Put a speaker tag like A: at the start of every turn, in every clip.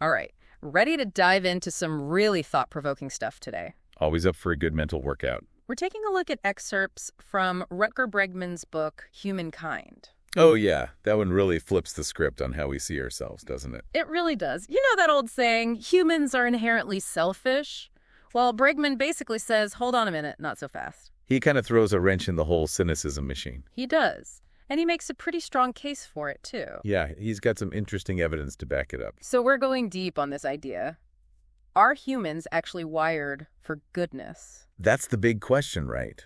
A: All right, ready to dive into some really thought-provoking stuff today.
B: Always up for a good mental workout.
A: We're taking a look at excerpts from Rutger Bregman's book, Humankind.
B: Oh, yeah. That one really flips the script on how we see ourselves, doesn't it?
A: It really does. You know that old saying, humans are inherently selfish? Well, Bregman basically says, hold on a minute, not so fast.
B: He kind of throws a wrench in the whole cynicism machine.
A: He does. And he makes a pretty strong case for it, too.
B: Yeah, he's got some interesting evidence to back it up.
A: So we're going deep on this idea. Are humans actually wired for goodness?
B: That's the big question, right?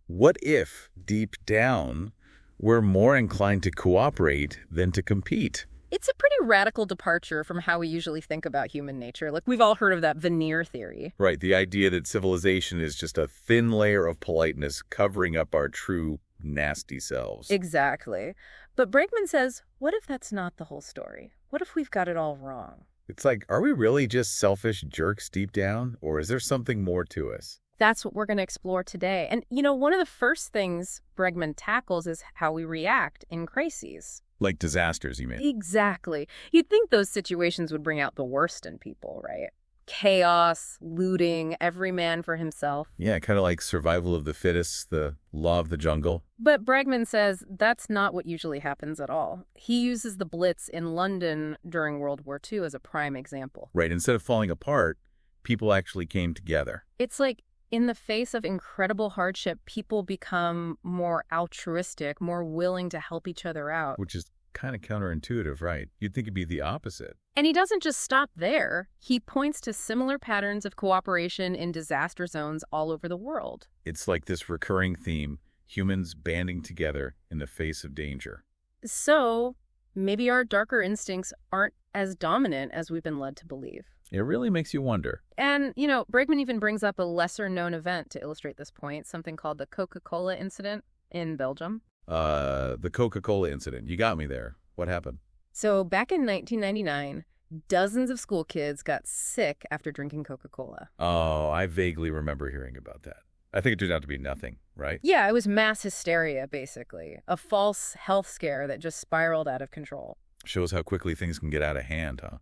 B: What if, deep down, we're more inclined to cooperate than to compete?
A: It's a pretty radical departure from how we usually think about human nature. Like, we've all heard of that veneer theory.
B: Right, the idea that civilization is just a thin layer of politeness covering up our true nasty selves.
A: Exactly. But Bregman says, what if that's not the whole story? What if we've got it all wrong?
B: It's like, are we really just selfish jerks deep down, or is there something more to us?
A: That's what we're going to explore today. And, you know, one of the first things Bregman tackles is how we react in crises.
B: Like disasters, you mean?
A: Exactly. You'd think those situations would bring out the worst in people, right? Chaos, looting, every man for himself.
B: Yeah, kind of like survival of the fittest, the law of the jungle.
A: But Bregman says that's not what usually happens at all. He uses the Blitz in London during World War II as a prime example.
B: Right, instead of falling apart, people actually came together.
A: It's like in the face of incredible hardship, people become more altruistic, more willing to help each other out.
B: Which is kind of counterintuitive, right? You'd think it'd be the opposite.
A: And he doesn't just stop there. He points to similar patterns of cooperation in disaster zones all over the world.
B: It's like this recurring theme, humans banding together in the face of danger.
A: So maybe our darker instincts aren't as dominant as we've been led to believe.
B: It really makes you wonder.
A: And, you know, Bregman even brings up a lesser-known event to illustrate this point, something called the Coca-Cola incident in Belgium.
B: The Coca-Cola incident. You got me there. What happened?
A: So back in 1999, dozens of school kids got sick after drinking Coca-Cola.
B: Oh, I vaguely remember hearing about that. I think it turned out to be nothing, right?
A: Yeah, it was mass hysteria, basically. A false health scare that just spiraled out of control.
B: Shows how quickly things can get out of hand, huh?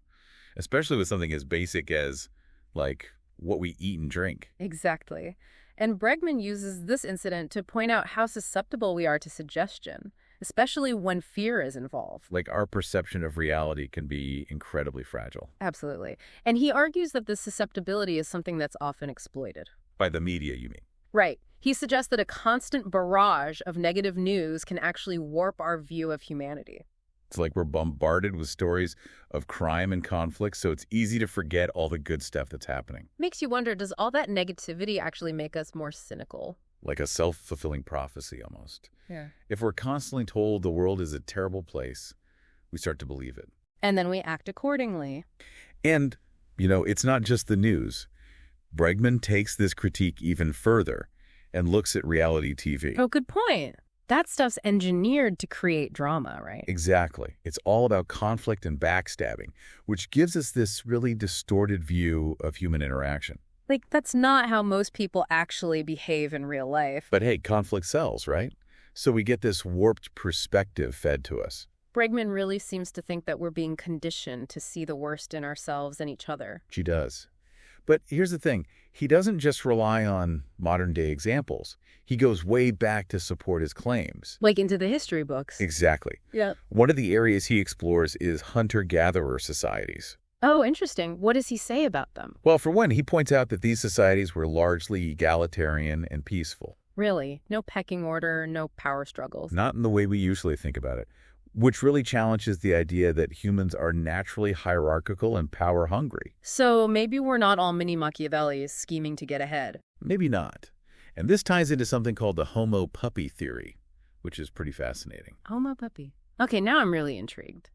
B: Especially with something as basic as, like, what we eat and drink.
A: Exactly. And Bregman uses this incident to point out how susceptible we are to suggestion, especially when fear is involved.
B: Like, our perception of reality can be incredibly fragile.
A: Absolutely. And he argues that this susceptibility is something that's often exploited.
B: By the media, you mean?
A: Right. He suggests that a constant barrage of negative news can actually warp our view of humanity.
B: It's like we're bombarded with stories of crime and conflict, so it's easy to forget all the good stuff that's happening.
A: Makes you wonder, does all that negativity actually make us more cynical?
B: Like a self-fulfilling prophecy, almost.
A: Yeah.
B: If we're constantly told the world is a terrible place, we start to believe it.
A: And then we act accordingly.
B: And, you know, it's not just the news. Bregman takes this critique even further and looks at reality TV.
A: Oh, good point. That stuff's engineered to create drama, right?
B: Exactly. It's all about conflict and backstabbing, which gives us this really distorted view of human interaction.
A: Like, that's not how most people actually behave in real life.
B: But hey, conflict sells, right? So we get this warped perspective fed to us.
A: Bregman really seems to think that we're being conditioned to see the worst in ourselves and each other.
B: She does. But here's the thing. He doesn't just rely on modern-day examples. He goes way back to support his claims.
A: Like into the history books.
B: Exactly.
A: Yeah.
B: One of the areas he explores is hunter-gatherer societies.
A: Oh, interesting. What does he say about them?
B: Well, for one, he points out that these societies were largely egalitarian and peaceful.
A: Really? No pecking order, no power struggles?
B: Not in the way we usually think about it, which really challenges the idea that humans are naturally hierarchical and power-hungry.
A: So maybe we're not all mini Machiavellis scheming to get ahead.
B: Maybe not. And this ties into something called the Homo puppy theory, which is pretty fascinating.
A: Homo puppy. Okay, now I'm really intrigued.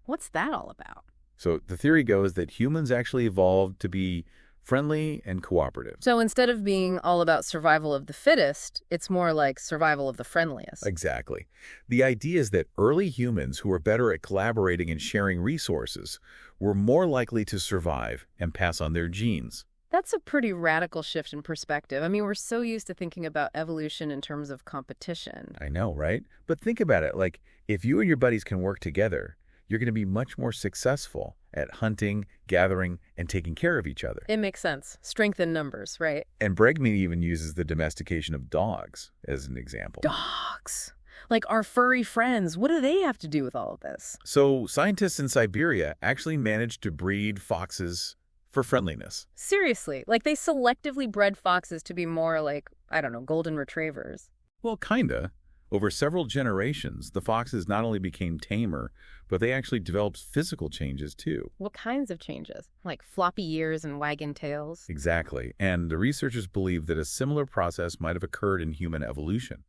A: What's that all about?
B: So the theory goes that humans actually evolved to be friendly and cooperative.
A: So instead of being all about survival of the fittest, it's more like survival of the friendliest.
B: Exactly. The idea is that early humans who were better at collaborating and sharing resources were more likely to survive and pass on their genes.
A: That's a pretty radical shift in perspective. I mean, we're so used to thinking about evolution in terms of competition.
B: I know, right? But think about it. Like, if you and your buddies can work together, you're going to be much more successful at hunting, gathering, and taking care of each other.
A: It makes sense. Strength in numbers, right?
B: And Bregman even uses the domestication of dogs as an example.
A: Dogs. Like our furry friends. What do they have to do with all of this?
B: So scientists in Siberia actually managed to breed foxes for friendliness.
A: Seriously, like they selectively bred foxes to be more like, I don't know, golden retrievers.
B: Well, kinda. Over several generations, the foxes not only became tamer, but they actually developed physical changes too.
A: What kinds of changes? Like floppy ears and wagging tails?
B: Exactly. And the researchers believe that a similar process might have occurred in human evolution.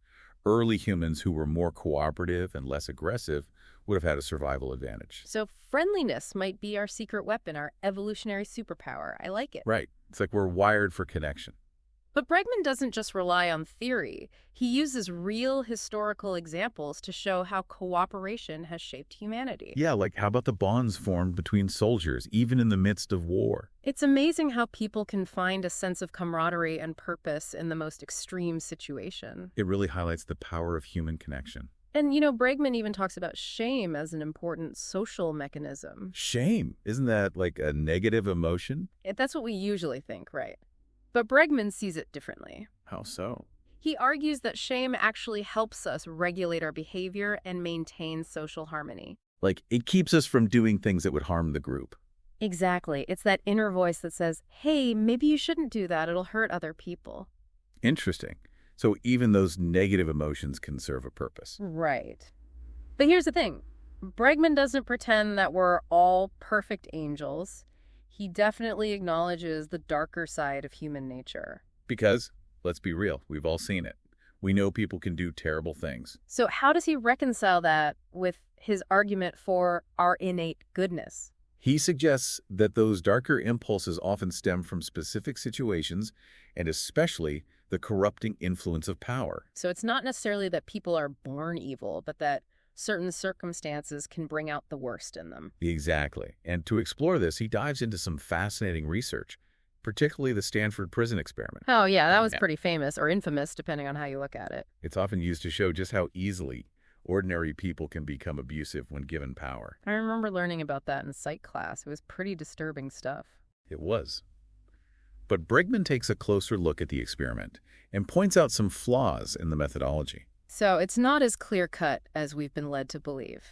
B: Early humans who were more cooperative and less aggressive would have had a survival advantage.
A: So friendliness might be our secret weapon, our evolutionary superpower. I like it.
B: Right. It's like we're wired for connection.
A: But Bregman doesn't just rely on theory. He uses real historical examples to show how cooperation has shaped humanity.
B: Yeah, like how about the bonds formed between soldiers, even in the midst of war?
A: It's amazing how people can find a sense of camaraderie and purpose in the most extreme situation.
B: It really highlights the power of human connection.
A: And, Bregman even talks about shame as an important social mechanism.
B: Shame, isn't that like a negative emotion?
A: That's what we usually think, right? But Bregman sees it differently.
B: How so?
A: He argues that shame actually helps us regulate our behavior and maintain social harmony.
B: Like, it keeps us from doing things that would harm the group.
A: Exactly. It's that inner voice that says, hey, maybe you shouldn't do that. It'll hurt other people.
B: Interesting. So even those negative emotions can serve a purpose.
A: Right. But here's the thing. Bregman doesn't pretend that we're all perfect angels. He definitely acknowledges the darker side of human nature.
B: Because, let's be real, we've all seen it. We know people can do terrible things.
A: So how does he reconcile that with his argument for our innate goodness?
B: He suggests that those darker impulses often stem from specific situations and especially the corrupting influence of power.
A: So it's not necessarily that people are born evil, but that certain circumstances can bring out the worst in them.
B: Exactly. And to explore this, he dives into some fascinating research, particularly the Stanford prison experiment.
A: Oh, yeah, that was pretty famous, or infamous, depending on how you look at it.
B: It's often used to show just how easily ordinary people can become abusive when given power.
A: I remember learning about that in psych class. It was pretty disturbing stuff.
B: It was. But Bregman takes a closer look at the experiment and points out some flaws in the methodology.
A: So it's not as clear-cut as we've been led to believe.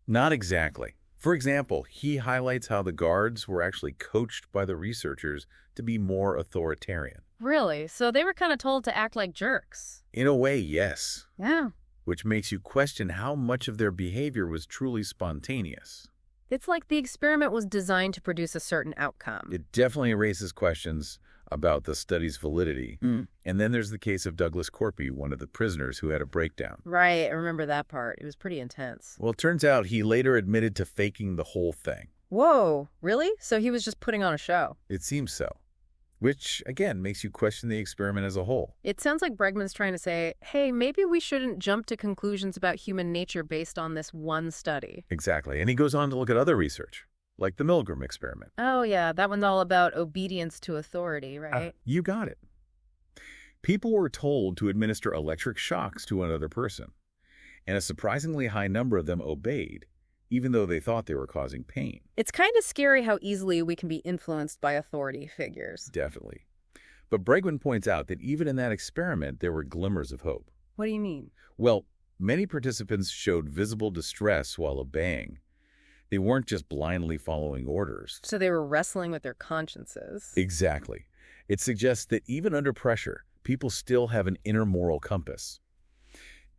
B: Not exactly. For example, he highlights how the guards were actually coached by the researchers to be more authoritarian.
A: Really? So they were kind of told to act like jerks.
B: In a way, yes.
A: Yeah.
B: Which makes you question how much of their behavior was truly spontaneous.
A: It's like the experiment was designed to produce a certain outcome.
B: It definitely raises questions about the study's validity. And then there's the case of Douglas Corpy, one of the prisoners who had a breakdown.
A: Right, I remember that part. It was pretty intense.
B: Well, it turns out he later admitted to faking the whole thing.
A: Whoa, really? So he was just putting on a show?
B: It seems so. Which, again, makes you question the experiment as a whole.
A: It sounds like Bregman's trying to say, hey, maybe we shouldn't jump to conclusions about human nature based on this one study.
B: Exactly. And he goes on to look at other research, like the Milgram experiment.
A: Oh, yeah, that one's all about obedience to authority, right?
B: You got it. People were told to administer electric shocks to another person, and a surprisingly high number of them obeyed, even though they thought they were causing pain.
A: It's kind of scary how easily we can be influenced by authority figures.
B: Definitely. But Bregman points out that even in that experiment, there were glimmers of hope.
A: What do you mean?
B: Well, many participants showed visible distress while obeying. They weren't just blindly following orders.
A: So they were wrestling with their consciences.
B: Exactly. It suggests that even under pressure, people still have an inner moral compass.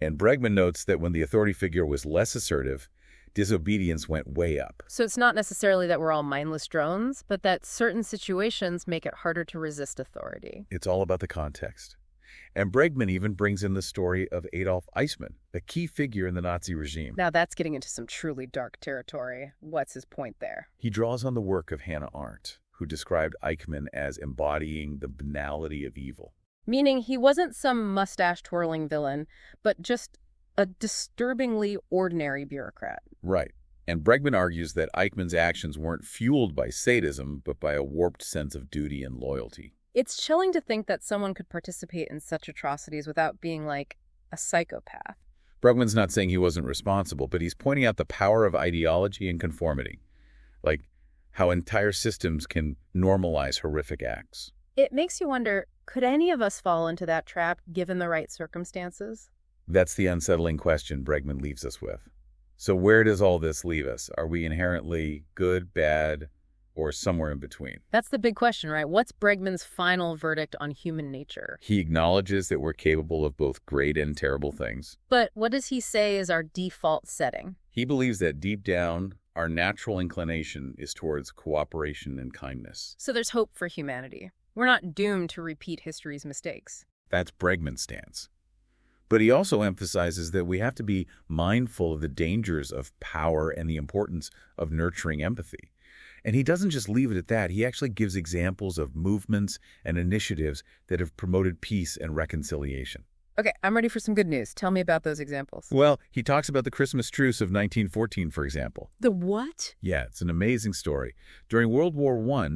B: And Bregman notes that when the authority figure was less assertive, disobedience went way up.
A: So it's not necessarily that we're all mindless drones, but that certain situations make it harder to resist authority.
B: It's all about the context. And Bregman even brings in the story of Adolf Eichmann, a key figure in the Nazi regime.
A: Now that's getting into some truly dark territory. What's his point there?
B: He draws on the work of Hannah Arendt, who described Eichmann as embodying the banality of evil.
A: Meaning he wasn't some mustache-twirling villain, but just a disturbingly ordinary bureaucrat.
B: Right. And Bregman argues that Eichmann's actions weren't fueled by sadism, but by a warped sense of duty and loyalty.
A: It's chilling to think that someone could participate in such atrocities without being like a psychopath.
B: Bregman's not saying he wasn't responsible, but he's pointing out the power of ideology and conformity, like how entire systems can normalize horrific acts.
A: It makes you wonder, could any of us fall into that trap given the right circumstances?
B: That's the unsettling question Bregman leaves us with. So where does all this leave us? Are we inherently good, bad, or somewhere in between?
A: That's the big question, right? What's Bregman's final verdict on human nature?
B: He acknowledges that we're capable of both great and terrible things.
A: But what does he say is our default setting?
B: He believes that deep down, our natural inclination is towards cooperation and kindness.
A: So there's hope for humanity. We're not doomed to repeat history's mistakes.
B: That's Bregman's stance. But he also emphasizes that we have to be mindful of the dangers of power and the importance of nurturing empathy. And he doesn't just leave it at that. He actually gives examples of movements and initiatives that have promoted peace and reconciliation.
A: Okay, I'm ready for some good news. Tell me about those examples.
B: Well, he talks about the Christmas truce of 1914, for example.
A: The what?
B: Yeah, it's an amazing story. During World War I,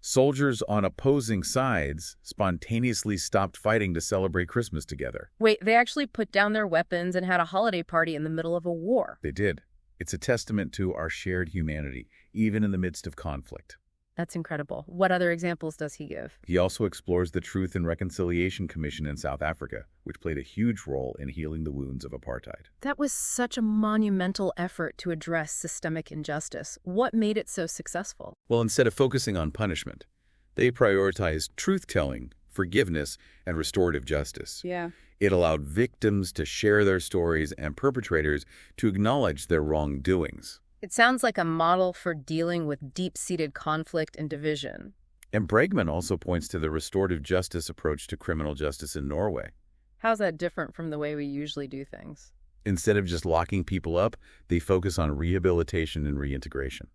B: soldiers on opposing sides spontaneously stopped fighting to celebrate Christmas together.
A: Wait, they actually put down their weapons and had a holiday party in the middle of a war.
B: They did. It's a testament to our shared humanity, even in the midst of conflict.
A: That's incredible. What other examples does he give?
B: He also explores the Truth and Reconciliation Commission in South Africa, which played a huge role in healing the wounds of apartheid.
A: That was such a monumental effort to address systemic injustice. What made it so successful?
B: Well, instead of focusing on punishment, they prioritized truth-telling, forgiveness, and restorative justice.
A: Yeah.
B: It allowed victims to share their stories and perpetrators to acknowledge their wrongdoings.
A: It sounds like a model for dealing with deep-seated conflict and division.
B: And Bregman also points to the restorative justice approach to criminal justice in Norway.
A: How's that different from the way we usually do things?
B: Instead of just locking people up, they focus on rehabilitation and reintegration.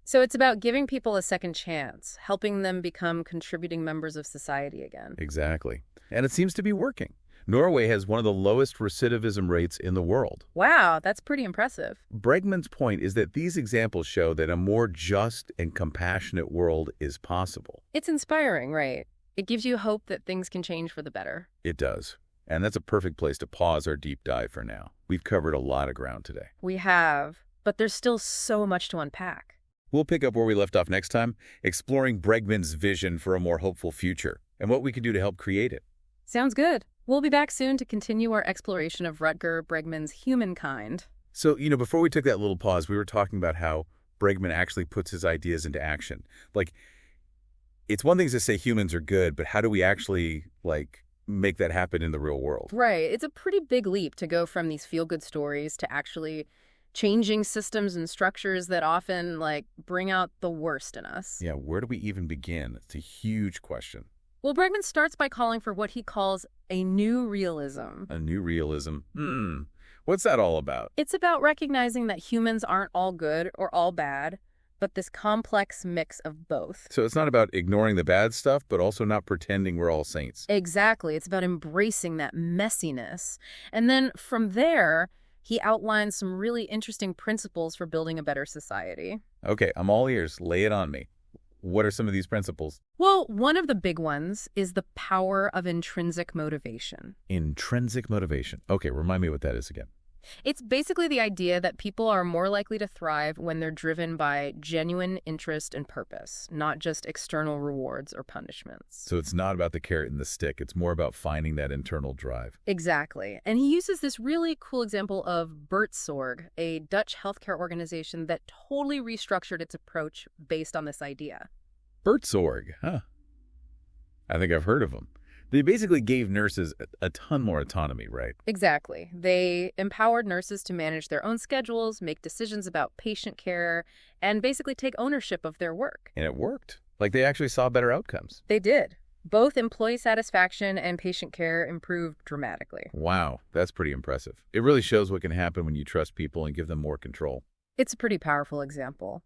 A: So it's about giving people a second chance, helping them become contributing members of society again.
B: Exactly. And it seems to be working. Norway has one of the lowest recidivism rates in the world.
A: Wow, that's pretty impressive.
B: Bregman's point is that these examples show that a more just and compassionate world is possible.
A: It's inspiring, right? It gives you hope that things can change for the better.
B: It does. And that's a perfect place to pause our deep dive for now. We've covered a lot of ground today.
A: We have, but there's still so much to unpack.
B: We'll pick up where we left off next time, exploring Bregman's vision for a more hopeful future and what we can do to help create it.
A: Sounds good. We'll be back soon to continue our exploration of Rutger Bregman's Humankind.
B: So, before we took that little pause, we were talking about how Bregman actually puts his ideas into action. Like, it's one thing to say humans are good, but how do we actually, make that happen in the real world?
A: Right. It's a pretty big leap to go from these feel-good stories to actually changing systems and structures that often, bring out the worst in us.
B: Yeah, where do we even begin? It's a huge question.
A: Well, Bregman starts by calling for what he calls a new realism.
B: A new realism? What's that all about?
A: It's about recognizing that humans aren't all good or all bad, but this complex mix of both.
B: So it's not about ignoring the bad stuff, but also not pretending we're all saints.
A: Exactly. It's about embracing that messiness. And then from there, he outlines some really interesting principles for building a better society.
B: Okay, I'm all ears. Lay it on me. What are some of these principles?
A: Well, one of the big ones is the power of intrinsic motivation.
B: Intrinsic motivation. Okay, remind me what that is again.
A: It's basically the idea that people are more likely to thrive when they're driven by genuine interest and purpose, not just external rewards or punishments.
B: So it's not about the carrot and the stick. It's more about finding that internal drive.
A: Exactly. And he uses this really cool example of Buurtzorg, a Dutch healthcare organization that totally restructured its approach based on this idea.
B: Buurtzorg, huh? I think I've heard of them. They basically gave nurses a ton more autonomy, right?
A: Exactly. They empowered nurses to manage their own schedules, make decisions about patient care, and basically take ownership of their work.
B: And it worked. They actually saw better outcomes.
A: They did. Both employee satisfaction and patient care improved dramatically.
B: Wow, that's pretty impressive. It really shows what can happen when you trust people and give them more control.
A: It's a pretty powerful example.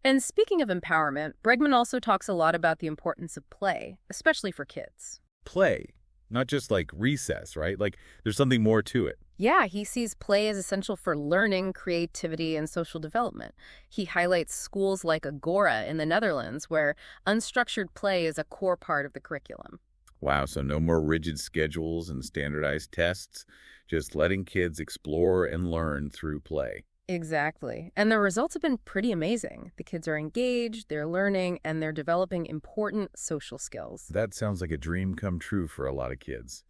A: And speaking of empowerment, Bregman also talks a lot about the importance of play, especially for kids.
B: Play, not just recess, right? There's something more to it.
A: Yeah, he sees play as essential for learning, creativity, and social development. He highlights schools like Agora in the Netherlands, where unstructured play is a core part of the curriculum.
B: Wow, so no more rigid schedules and standardized tests, just letting kids explore and learn through play.
A: Exactly. And the results have been pretty amazing. The kids are engaged, they're learning, and they're developing important social skills.
B: That sounds like a dream come true for a lot of kids.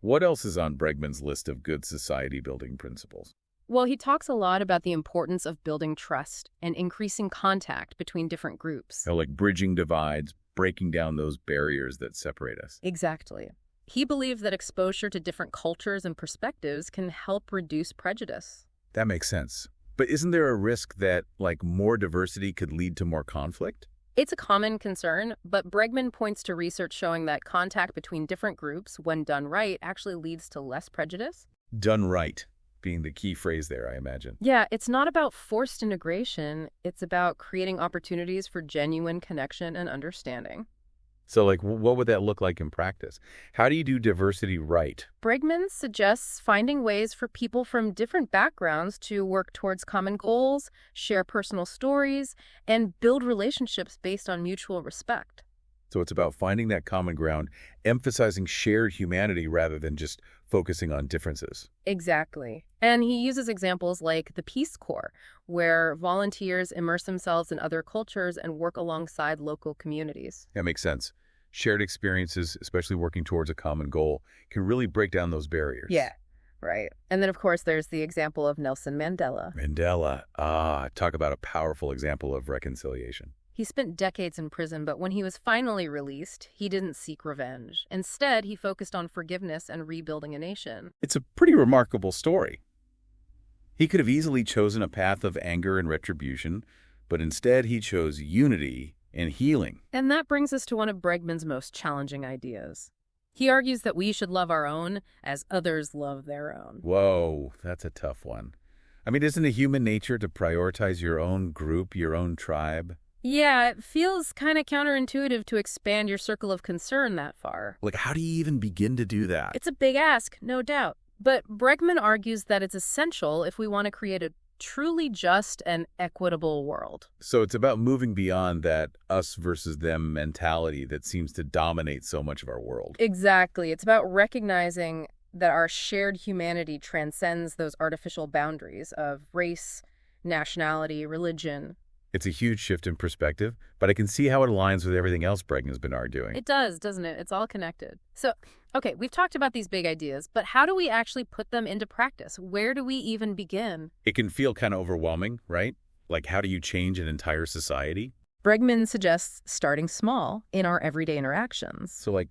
B: What else is on Bregman's list of good society building principles?
A: Well, he talks a lot about the importance of building trust and increasing contact between different groups.
B: Like bridging divides, breaking down those barriers that separate us.
A: Exactly. He believed that exposure to different cultures and perspectives can help reduce prejudice.
B: That makes sense. But isn't there a risk that, more diversity could lead to more conflict?
A: It's a common concern, but Bregman points to research showing that contact between different groups, when done right, actually leads to less prejudice.
B: Done right being the key phrase there, I imagine.
A: Yeah, it's not about forced integration. It's about creating opportunities for genuine connection and understanding.
B: So, what would that look like in practice? How do you do diversity right?
A: Bregman suggests finding ways for people from different backgrounds to work towards common goals, share personal stories, and build relationships based on mutual respect.
B: So it's about finding that common ground, emphasizing shared humanity rather than just focusing on differences.
A: Exactly. And he uses examples like the Peace Corps, where volunteers immerse themselves in other cultures and work alongside local communities.
B: That makes sense. Shared experiences, especially working towards a common goal, can really break down those barriers.
A: Yeah, right. And then, of course, there's the example of Nelson Mandela.
B: Talk about a powerful example of reconciliation.
A: He spent decades in prison, but when he was finally released, he didn't seek revenge. Instead, he focused on forgiveness and rebuilding a nation.
B: It's a pretty remarkable story. He could have easily chosen a path of anger and retribution, but instead he chose unity and healing.
A: And that brings us to one of Bregman's most challenging ideas. He argues that we should love our own as others love their own.
B: Whoa, that's a tough one. I mean, isn't it human nature to prioritize your own group, your own tribe?
A: Yeah, it feels kind of counterintuitive to expand your circle of concern that far.
B: How do you even begin to do that?
A: It's a big ask, no doubt. But Bregman argues that it's essential if we want to create a truly just and equitable world.
B: So it's about moving beyond that us versus them mentality that seems to dominate so much of our world.
A: Exactly. It's about recognizing that our shared humanity transcends those artificial boundaries of race, nationality, religion.
B: It's a huge shift in perspective, but I can see how it aligns with everything else Bregman's been arguing.
A: It does, doesn't it? It's all connected. So, okay, we've talked about these big ideas, but how do we actually put them into practice? Where do we even begin?
B: It can feel kind of overwhelming, right? How do you change an entire society?
A: Bregman suggests starting small in our everyday interactions.
B: So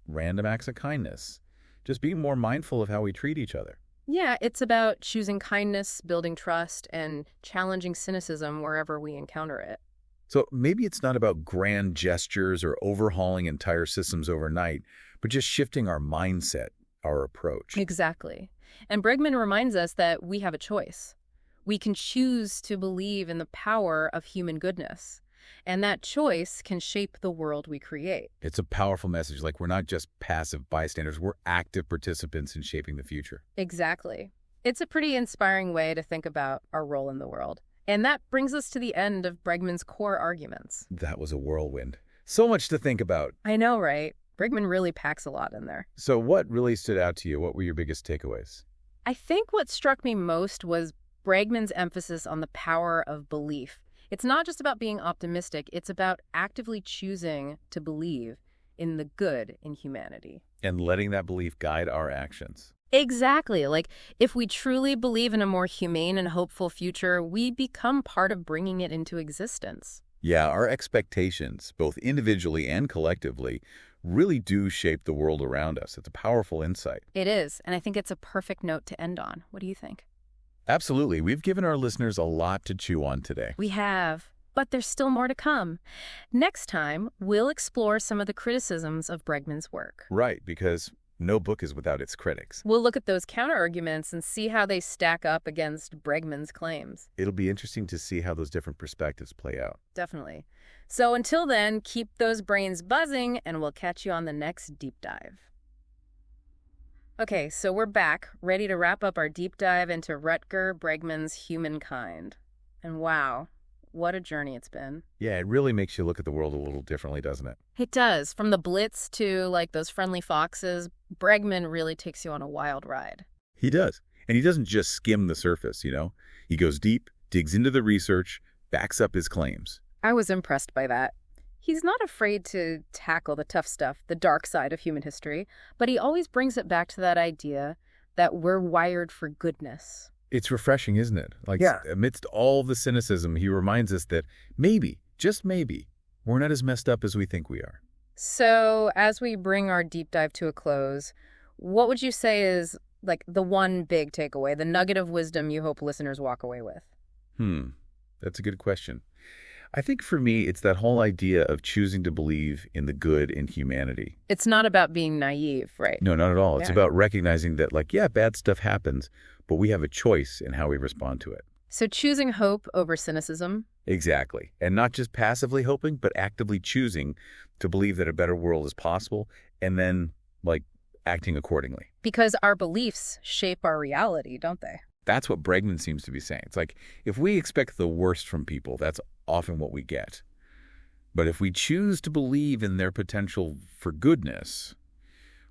B: random acts of kindness. Just being more mindful of how we treat each other.
A: Yeah, it's about choosing kindness, building trust, and challenging cynicism wherever we encounter it.
B: So maybe it's not about grand gestures or overhauling entire systems overnight, but just shifting our mindset, our approach.
A: Exactly. And Bregman reminds us that we have a choice. We can choose to believe in the power of human goodness. And that choice can shape the world we create.
B: It's a powerful message. We're not just passive bystanders. We're active participants in shaping the future.
A: Exactly. It's a pretty inspiring way to think about our role in the world. And that brings us to the end of Bregman's core arguments.
B: That was a whirlwind. So much to think about.
A: I know, right? Bregman really packs a lot in there.
B: So what really stood out to you? What were your biggest takeaways?
A: I think what struck me most was Bregman's emphasis on the power of belief. It's not just about being optimistic, it's about actively choosing to believe in the good in humanity.
B: And letting that belief guide our actions.
A: Exactly. If we truly believe in a more humane and hopeful future, we become part of bringing it into existence.
B: Yeah, our expectations, both individually and collectively, really do shape the world around us. It's a powerful insight.
A: It is, and I think it's a perfect note to end on. What do you think?
B: Absolutely. We've given our listeners a lot to chew on today.
A: We have, but there's still more to come. Next time, we'll explore some of the criticisms of Bregman's work.
B: Right, because no book is without its critics.
A: We'll look at those counterarguments and see how they stack up against Bregman's claims.
B: It'll be interesting to see how those different perspectives play out.
A: Definitely. So until then, keep those brains buzzing, and we'll catch you on the next deep dive. Okay, so we're back, ready to wrap up our deep dive into Rutger Bregman's Humankind. And wow, What a journey it's been.
B: Yeah, it really makes you look at the world a little differently, doesn't it?
A: It does. From the Blitz to, like, those friendly foxes, Bregman really takes you on a wild ride.
B: He does. And he doesn't just skim the surface, you know? He goes deep, digs into the research, backs up his claims.
A: I was impressed by that. He's not afraid to tackle the tough stuff, the dark side of human history, but he always brings it back to that idea that we're wired for goodness.
B: It's refreshing, isn't it? Like,
A: Yeah.
B: amidst all the cynicism, he reminds us that maybe, just maybe, we're not as messed up as we think we are.
A: So, as we bring our deep dive to a close, what would you say is, like, the one big takeaway, the nugget of wisdom you hope listeners walk away with?
B: That's a good question. I think for me, it's that whole idea of choosing to believe in the good in humanity.
A: It's not about being naive, right?
B: No, not at all. It's
A: Yeah.
B: about recognizing that, like, yeah, bad stuff happens, but we have a choice in how we respond to it.
A: So choosing hope over cynicism.
B: Exactly. And not just passively hoping, but actively choosing to believe that a better world is possible and then, like, acting accordingly.
A: Because our beliefs shape our reality, don't they?
B: That's what Bregman seems to be saying. It's like, if we expect the worst from people, that's often what we get. But if we choose to believe in their potential for goodness,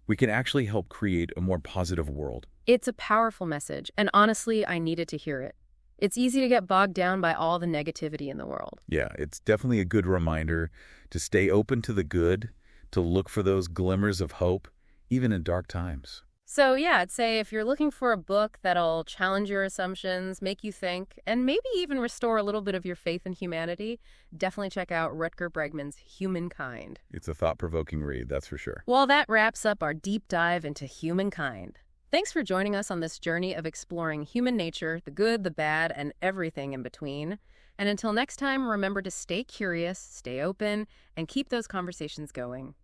B: we can actually help create a more positive world.
A: It's a powerful message, and honestly, I needed to hear it. It's easy to get bogged down by all the negativity in the world.
B: Yeah, it's definitely a good reminder to stay open to the good, to look for those glimmers of hope, even in dark times.
A: So yeah, I'd say if you're looking for a book that'll challenge your assumptions, make you think, and maybe even restore a little bit of your faith in humanity, definitely check out Rutger Bregman's Humankind.
B: It's a thought-provoking read, that's for sure.
A: Well, that wraps up our deep dive into humankind. Thanks for joining us on this journey of exploring human nature, the good, the bad, and everything in between. And until next time, remember to stay curious, stay open, and keep those conversations going.